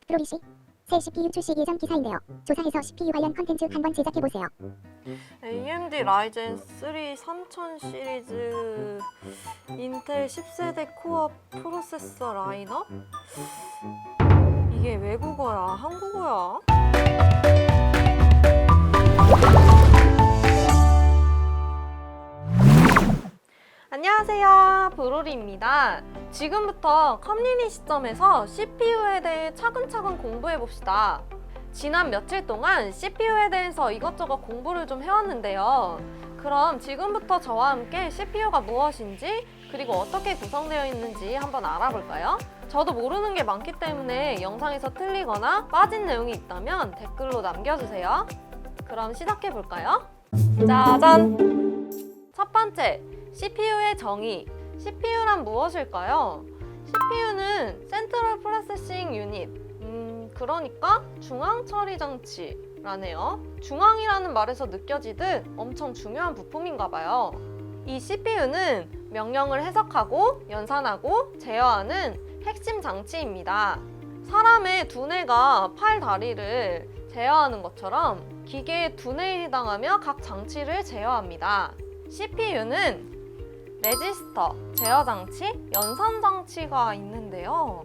프로비씨 새 CPU 출시 예정 기사인데요. 조사해서 CPU 관련 컨텐츠 한번 제작해보세요. AMD 라이젠 3 3000 시리즈 인텔 10세대 코어 프로세서 라인업? 이게 외국어야? 한국어야? 안녕하세요, 브로리입니다. 지금부터 컴리니 시점에서 CPU에 대해 차근차근 공부해봅시다. 지난 며칠 동안 CPU에 대해서 이것저것 공부를 좀 해왔는데요. 그럼 지금부터 저와 함께 CPU가 무엇인지 그리고 어떻게 구성되어 있는지 한번 알아볼까요? 저도 모르는 게 많기 때문에 영상에서 틀리거나 빠진 내용이 있다면 댓글로 남겨주세요. 그럼 시작해볼까요? 짜잔! 첫 번째, CPU의 정의. CPU란 무엇일까요? CPU는 센트럴 프로세싱 유닛, 그러니까 중앙 처리 장치라네요. 중앙이라는 말에서 느껴지듯 엄청 중요한 부품인가 봐요. 이 CPU는 명령을 해석하고 연산하고 제어하는 핵심 장치입니다. 사람의 두뇌가 팔 다리를 제어하는 것처럼 기계의 두뇌에 해당하며 각 장치를 제어합니다. CPU는 레지스터, 제어 장치, 연산 장치가 있는데요.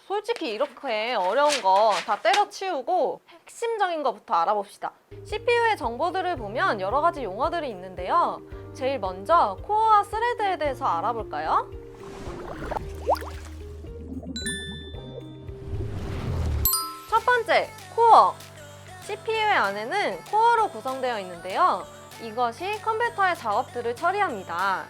솔직히 이렇게 어려운 거 다 때려치우고 핵심적인 것부터 알아봅시다. CPU의 정보들을 보면 여러 가지 용어들이 있는데요. 제일 먼저 코어와 스레드에 대해서 알아볼까요? 첫 번째, 코어. CPU의 안에는 코어로 구성되어 있는데요. 이것이 컴퓨터의 작업들을 처리합니다.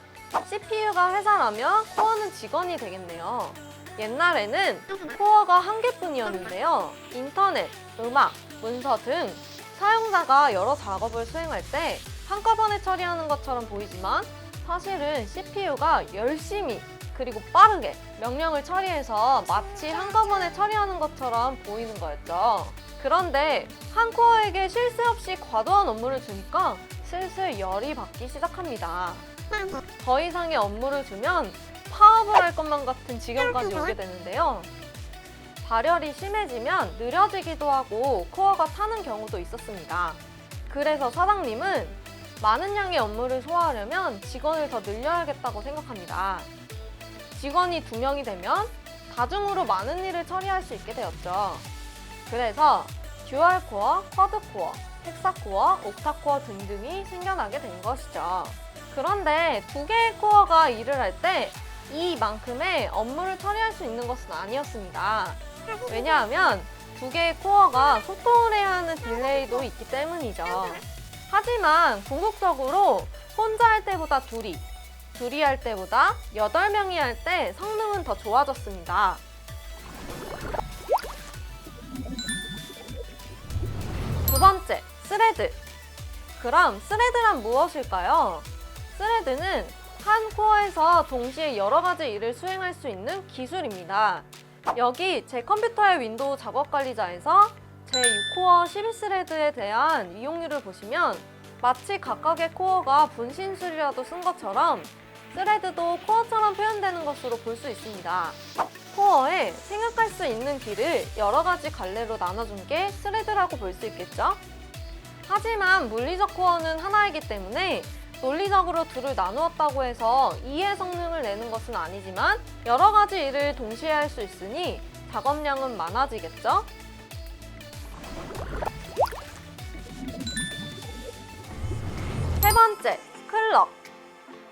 CPU가 회사라면 코어는 직원이 되겠네요. 옛날에는 코어가 한 개뿐이었는데요. 인터넷, 음악, 문서 등 사용자가 여러 작업을 수행할 때 한꺼번에 처리하는 것처럼 보이지만 사실은 CPU가 열심히 그리고 빠르게 명령을 처리해서 마치 한꺼번에 처리하는 것처럼 보이는 거였죠. 그런데 한 코어에게 쉴 새 없이 과도한 업무를 주니까 슬슬 열이 받기 시작합니다. 더 이상의 업무를 주면 파업을 할 것만 같은 지경까지 오게 되는데요. 발열이 심해지면 느려지기도 하고 코어가 타는 경우도 있었습니다. 그래서 사장님은 많은 양의 업무를 소화하려면 직원을 더 늘려야겠다고 생각합니다. 직원이 2명이 되면 다중으로 많은 일을 처리할 수 있게 되었죠. 그래서 듀얼 코어, 쿼드 코어, 헥사 코어, 옥타 코어 등등이 생겨나게 된 것이죠. 그런데 2개의 코어가 일을 할 때 이만큼의 업무를 처리할 수 있는 것은 아니었습니다. 왜냐하면 2개의 코어가 소통을 해야 하는 딜레이도 있기 때문이죠. 하지만 궁극적으로 혼자 할 때보다 둘이 할 때보다 8명이 할 때 성능은 더 좋아졌습니다. 두 번째, 스레드. 그럼 스레드란 무엇일까요? 스레드는 한 코어에서 동시에 여러 가지 일을 수행할 수 있는 기술입니다. 여기 제 컴퓨터의 윈도우 작업관리자에서 제 6코어 12스레드에 대한 이용률을 보시면 마치 각각의 코어가 분신술이라도 쓴 것처럼 스레드도 코어처럼 표현되는 것으로 볼 수 있습니다. 코어에 생각할 수 있는 길을 여러 가지 갈래로 나눠준 게 스레드라고 볼 수 있겠죠? 하지만 물리적 코어는 하나이기 때문에 논리적으로 둘을 나누었다고 해서 2의 성능을 내는 것은 아니지만 여러 가지 일을 동시에 할 수 있으니 작업량은 많아지겠죠? 세 번째, 클럭.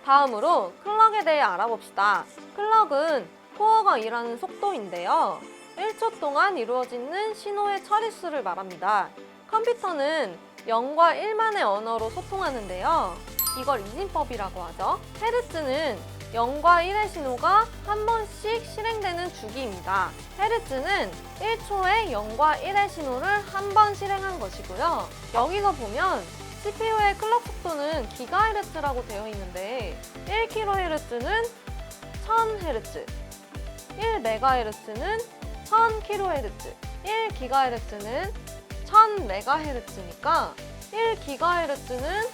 다음으로 클럭에 대해 알아봅시다. 클럭은 코어가 일하는 속도인데요. 1초 동안 이루어지는 신호의 처리수를 말합니다. 컴퓨터는 0과 1만의 언어로 소통하는데요. 이걸 이진법이라고 하죠. 헤르츠는 0과 1의 신호가 한 번씩 실행되는 주기입니다. 헤르츠는 1초에 0과 1의 신호를 한 번 실행한 것이고요. 여기서 보면 CPU의 클럭 속도는 기가헤르츠라고 되어 있는데 1kHz는 1000Hz, 1MHz는 1000kHz, 1GHz는 1000MHz니까 1GHz는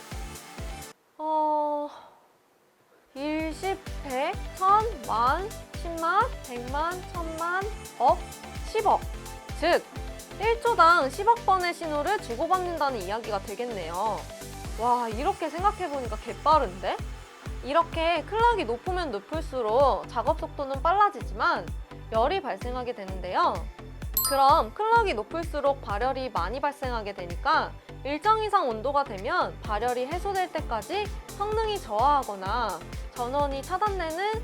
1, 10, 100, 1000, 만, 10만, 100만, 1000만, 억, 10억 즉 1초당 10억 번의 신호를 주고받는다는 이야기가 되겠네요. 와, 이렇게 생각해보니까 개빠른데? 이렇게 클락이 높으면 높을수록 작업 속도는 빨라지지만 열이 발생하게 되는데요. 그럼 클락이 높을수록 발열이 많이 발생하게 되니까 일정 이상 온도가 되면 발열이 해소될 때까지 성능이 저하하거나 전원이 차단되는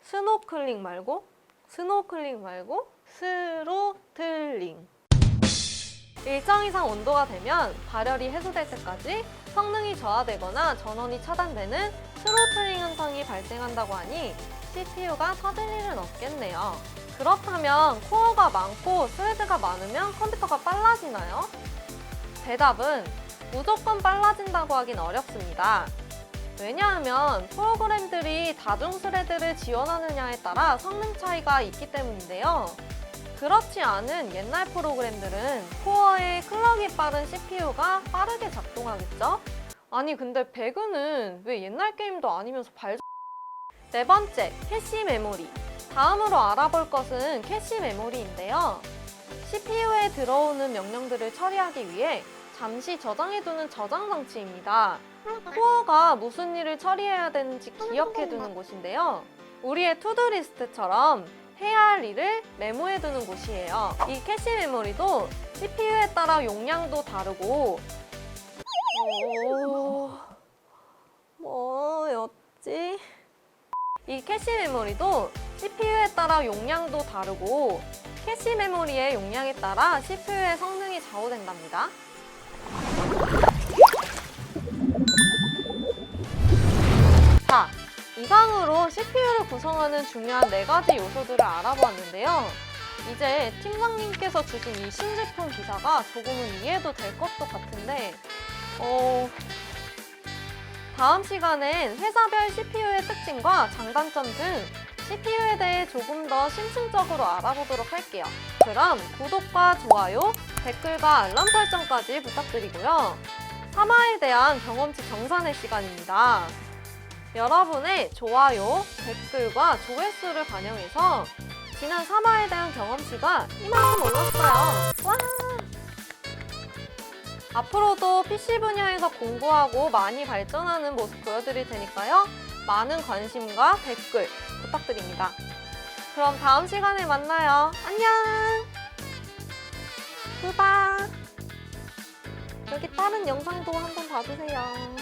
스노클링 말고 스로틀링. 일정 이상 온도가 되면 발열이 해소될 때까지 성능이 저하되거나 전원이 차단되는 스로틀링 현상이 발생한다고 하니 CPU가 터질 일은 없겠네요. 그렇다면 코어가 많고 스레드가 많으면 컴퓨터가 빨라지나요? 대답은 무조건 빨라진다고 하긴 어렵습니다. 왜냐하면 프로그램들이 다중 스레드를 지원하느냐에 따라 성능 차이가 있기 때문인데요. 그렇지 않은 옛날 프로그램들은 코어에 클럭이 빠른 CPU가 빠르게 작동하겠죠? 아니 근데 배그는 왜 옛날 게임도 아니면서 네 번째, 캐시 메모리. 다음으로 알아볼 것은 캐시 메모리인데요. CPU에 들어오는 명령들을 처리하기 위해 잠시 저장해두는 저장 장치입니다. 코어가 무슨 일을 처리해야 되는지 기억해두는 곳인데요. 우리의 투두리스트처럼 해야 할 일을 메모해두는 곳이에요. 이 캐시 메모리도 CPU에 따라 용량도 다르고 뭐였지? 이 캐시 메모리도 CPU에 따라 용량도 다르고 캐시 메모리의 용량에 따라 CPU의 성능이 좌우된답니다. 자, 이상으로 CPU를 구성하는 중요한 4가지 요소들을 알아보았는데요. 이제 팀장님께서 주신 이 신제품 기사가 조금은 이해도 될 것도 같은데 다음 시간엔 회사별 CPU의 특징과 장단점 등 CPU에 대해 조금 더 심층적으로 알아보도록 할게요. 그럼 구독과 좋아요, 댓글과 알람 설정까지 부탁드리고요. 3화에 대한 경험치 정산의 시간입니다. 여러분의 좋아요, 댓글과 조회수를 반영해서 지난 3화에 대한 경험치가 이만큼 올랐어요. 와! 앞으로도 PC 분야에서 공부하고 많이 발전하는 모습 보여드릴 테니까요. 많은 관심과 댓글 부탁드립니다. 그럼 다음 시간에 만나요. 안녕! 후바! 여기 다른 영상도 한번 봐주세요.